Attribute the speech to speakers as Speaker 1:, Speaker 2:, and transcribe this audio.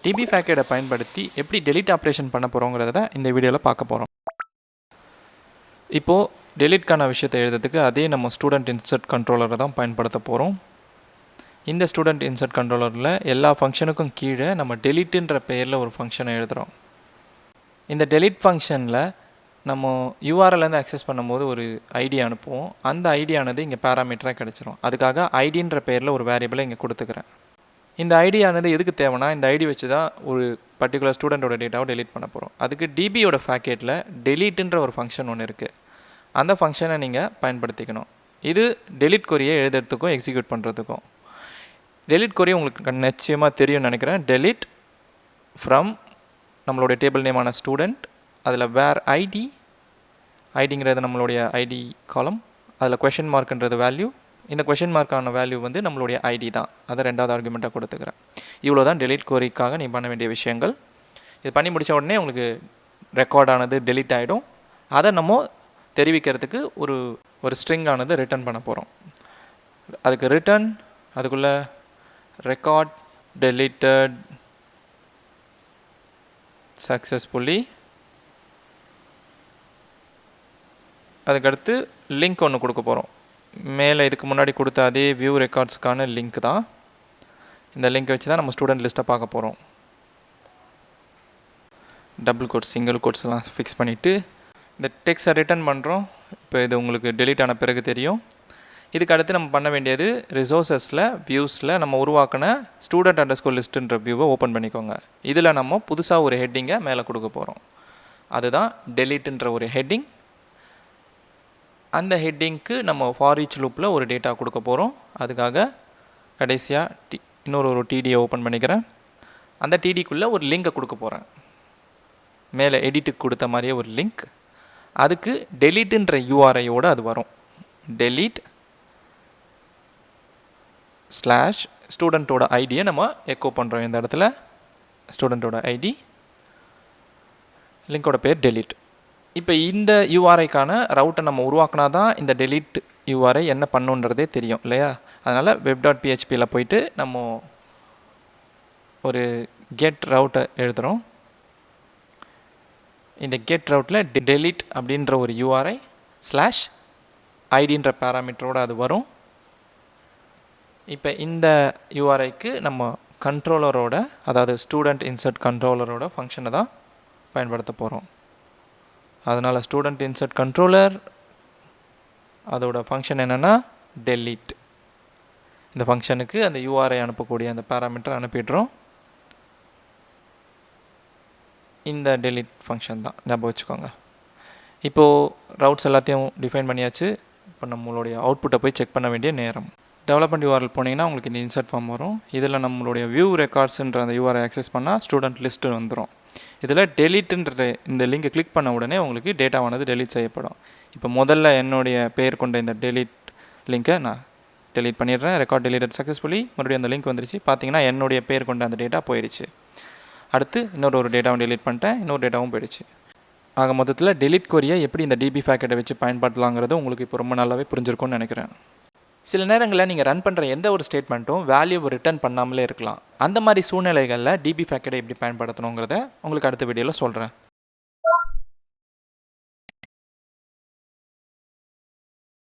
Speaker 1: DP facade பயன்படுத்தி எப்படி delete operation பண்ண போகிறோங்கிறத தான் இந்த வீடியோவில் பார்க்க போகிறோம். இப்போது டெலிட்கான விஷயத்தை எழுதுறதுக்கு அதே நம்ம ஸ்டூடெண்ட் இன்சர்ட் கண்ட்ரோலரை தான் பயன்படுத்த போகிறோம். இந்த ஸ்டூடெண்ட் இன்சர்ட் கண்ட்ரோலரில் எல்லா ஃபங்க்ஷனுக்கும் கீழே நம்ம டெலிட்டுன்ற பெயரில் ஒரு ஃபங்க்ஷனை எழுதுகிறோம். இந்த டெலிட் ஃபங்க்ஷனில் நம்ம யூஆர்எல்லேருந்து அக்சஸ் பண்ணும்போது ஒரு ஐடி அனுப்புவோம். அந்த ஐடியானது இங்கே பேராமீட்டராக கிடச்சிரும். அதுக்காக ஐடின்ற பெயரில் ஒரு வேரியபிளை இங்கே கொடுத்துக்கிறேன். இந்த ஐடியானது எதுக்கு தேவைன்னா, இந்த ஐடி வச்சு தான் ஒரு பர்டிகுலர் ஸ்டூடெண்ட்டோட டேட்டாவை டெலிட் பண்ண போகிறோம். அதுக்கு டிபியோட ஃபேக்கெட்டில் டெலிட்டுன்ற ஒரு ஃபங்க்ஷன் ஒன்று இருக்குது. அந்த ஃபங்க்ஷனை நீங்கள் பயன்படுத்திக்கணும். இது டெலிட் கொரியை எழுதுறதுக்கும் எக்ஸிக்யூட் பண்ணுறதுக்கும். டெலிட் கொரி உங்களுக்கு நிச்சயமாக தெரியும்னு நினைக்கிறேன். டெலிட் ஃப்ரம் நம்மளுடைய டேபிள் நேமான ஸ்டூடெண்ட், அதில் வேர் ஐடிங்கிறது நம்மளுடைய ஐடி காலம், அதில் கொஷின் மார்க்ன்றது வேல்யூ. இந்த கொஷின் மார்க்கான வேல்யூ வந்து நம்மளுடைய ஐடி தான். அதை ரெண்டாவது ஆர்குமெண்ட்டாக கொடுத்துக்கிறேன். இவ்வளோ தான் டெலிட் கோரிக்காக நீ பண்ண வேண்டிய விஷயங்கள். இது பண்ணி முடித்த உடனே உங்களுக்கு ரெக்கார்டானது டெலிட் ஆகிடும். அதை நம்ம தெரிவிக்கிறதுக்கு ஒரு ஸ்ட்ரிங் ஆனது ரிட்டர்ன் பண்ண போகிறோம். அதுக்கு ரிட்டர்ன், அதுக்குள்ளே ரெக்கார்ட் டெலிட்டட் சக்ஸஸ்ஃபுல்லி, அதுக்கடுத்து லிங்க் ஒன்று கொடுக்க போகிறோம். மேலே இதுக்கு முன்னாடி கொடுத்த அதே வியூ ரெக்கார்ட்ஸ்க்கான லிங்க் தான். இந்த லிங்க்கை வச்சு தான் நம்ம ஸ்டூடெண்ட் லிஸ்ட்டை பார்க்க போகிறோம். டபுள் கோட்ஸ், சிங்கிள் கோட்ஸ் எல்லாம் ஃபிக்ஸ் பண்ணிவிட்டு இந்த டெக்ஸ்ட்டை ரிட்டர்ன் பண்ணுறோம். இப்போ இது உங்களுக்கு டெலிட் ஆன பிறகு தெரியும். இதுக்கு அடுத்து நம்ம பண்ண வேண்டியது ரிசோர்ஸஸில் வியூஸில் நம்ம உருவாக்கின ஸ்டூடெண்ட் அண்டர்ஸ்கோர் லிஸ்ட்டுன்ற வியூவை ஓப்பன் பண்ணிக்கோங்க. இதில் நம்ம புதுசாக ஒரு ஹெட்டிங்கை மேலே கொடுக்க போகிறோம். அதுதான் டெலிட்டுன்ற ஒரு ஹெட்டிங். அந்த ஹெட்டிங்க்கு நம்ம ஃபார் ஈச் லூப்பில் ஒரு டேட்டா கொடுக்க போகிறோம். அதுக்காக கடைசியாக இன்னொரு டிடியை ஓப்பன் பண்ணிக்கிறேன். அந்த டிடிக்குள்ளே ஒரு லிங்கை கொடுக்க போகிறேன். மேலே எடிட்டுக்கு கொடுத்த மாதிரியே ஒரு லிங்க். அதுக்கு டெலிட்டுன்ற யூஆர்ஐயோடு அது வரும். டெலிட் ஸ்லாஷ் ஸ்டூடெண்ட்டோட ஐடியை நம்ம எக்கோ பண்ணுறோம். இந்த இடத்துல ஸ்டூடெண்ட்டோட ஐடி, லிங்கோட பேர் டெலிட். இப்போ இந்த யூஆர்ஐக்கான ரவுட்டை நம்ம உருவாக்கினா தான் இந்த டெலிட் யூஆர்ஐ என்ன பண்ணுன்றதே தெரியும் இல்லையா? அதனால் web.phpயில் போயிட்டு நம்ம ஒரு கெட் ரவுட்டை எழுதுகிறோம். இந்த கெட் ரவுட்டில் டெலிட் அப்படின்ற ஒரு யூஆர்ஐ ஸ்லாஷ் ஐடின்ற பேராமீட்டரோடு அது வரும். இப்போ இந்த யூஆர்ஐக்கு நம்ம கண்ட்ரோலரோட, அதாவது ஸ்டூடெண்ட் இன்சர்ட் கண்ட்ரோலரோட ஃபங்க்ஷனை தான் பயன்படுத்த போகிறோம். அதனால் ஸ்டூடெண்ட் இன்சர்ட் கண்ட்ரோலர், அதோட ஃபங்க்ஷன் என்னென்னா டெலிட். இந்த ஃபங்க்ஷனுக்கு அந்த யூஆர்ஐ அனுப்பக்கூடிய அந்த பேராமீட்டர் அனுப்பிடுறோம். இந்த டெலிட் ஃபங்க்ஷன் தான், ஞாபகம் வச்சுக்கோங்க. இப்போது ரவுட்ஸ் எல்லாத்தையும் டிஃபைன் பண்ணியாச்சு. இப்போ நம்மளுடைய அவுட்புட்டை போய் செக் பண்ண வேண்டிய நேரம். டெவலப்மெண்ட் யூஆர்எல் போனீங்கன்னா உங்களுக்கு இந்த இன்சர்ட் ஃபார்ம் வரும். இதில் நம்மளுடைய வியூ ரெக்கார்ட்ஸுன்ற அந்த யூஆர்ஐ ஆக்சஸ் பண்ணால் ஸ்டூடெண்ட் லிஸ்ட்டு வந்துடும். இதில் டெலிட்டுன்ற இந்த லிங்கை கிளிக் பண்ண உடனே உங்களுக்கு டேட்டாவானது டெலிட் செய்யப்படும். இப்போ முதல்ல என்னுடைய பெயர் கொண்ட இந்த டெலிட் லிங்கை நான் டெலிட் பண்ணிடுறேன். Record deleted successfully. மறுபடியும் அந்த லிங்க் வந்துருச்சு. பார்த்தீங்கன்னா என்னுடைய பெயர் கொண்ட அந்த டேட்டா போயிடுச்சு. அடுத்து இன்னொரு டேட்டாவும் டெலிட் பண்ணிட்டேன், இன்னொரு டேட்டாவும் போயிடுச்சு. ஆக மொத்தத்தில் டெலிட் கொரியை எப்படி இந்த டிபி ஃபேக்கெட்டை வச்சு பயன்படுத்தலாங்கிறது உங்களுக்கு இப்போ ரொம்ப நல்லாவே புரிஞ்சிருக்கும்னு நினைக்கிறேன். சில நேரங்களில் நீங்கள் ரன் பண்ணுற எந்த ஒரு ஸ்டேட்மெண்ட்டும் வேல்யூவை ரிட்டர்ன் பண்ணாமலே இருக்கலாம். அந்த மாதிரி சூழ்நிலைகளில் டிபி ஃபேக்கெட்டை எப்படி பயன்படுத்தணுங்கிறத உங்களுக்கு அடுத்த வீடியோவில் சொல்கிறேன்.